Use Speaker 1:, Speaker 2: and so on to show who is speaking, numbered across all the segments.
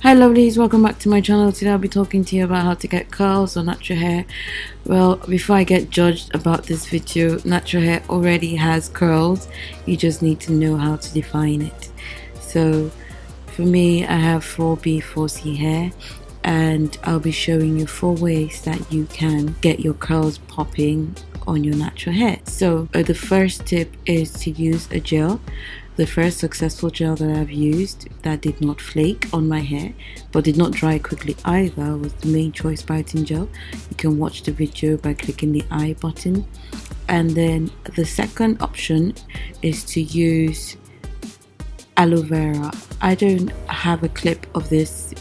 Speaker 1: Hi lovelies, welcome back to my channel. Today I'll be talking to you about how to get curls or natural hair. Well, before I get judged about this video, natural hair already has curls. You just need to know how to define it. So for me, I have 4B, 4C hair, and I'll be showing you 4 ways that you can get your curls popping on your natural hair. So the first tip is to use a gel. The first successful gel that I've used that did not flake on my hair but did not dry quickly either was the Made Choice Biotin gel. You can watch the video by clicking the I button. And then the second option is to use aloe vera. I don't have a clip of this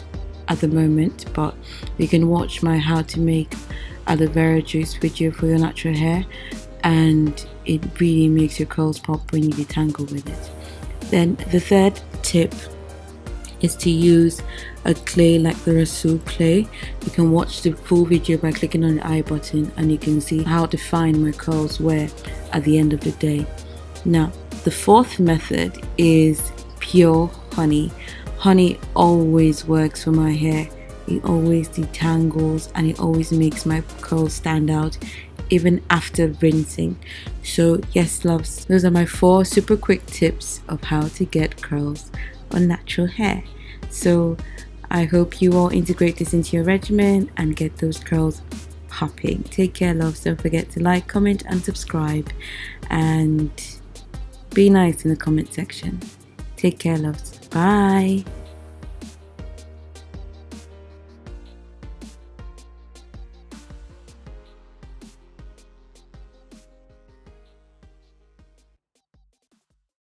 Speaker 1: at the moment, but you can watch my how to make aloe vera juice video for your natural hair, and it really makes your curls pop when you detangle with it. Then the third tip is to use a clay like the Rasul Clay. You can watch the full video by clicking on the I button, and you can see how defined my curls were at the end of the day. Now the fourth method is pure honey. Honey always works for my hair. It always detangles and it always makes my curls stand out even after rinsing. So yes loves, those are my 4 super quick tips of how to get curls on natural hair. So I hope you all integrate this into your regimen and get those curls popping. Take care loves, don't forget to like, comment and subscribe, and be nice in the comment section. Take care loves, bye.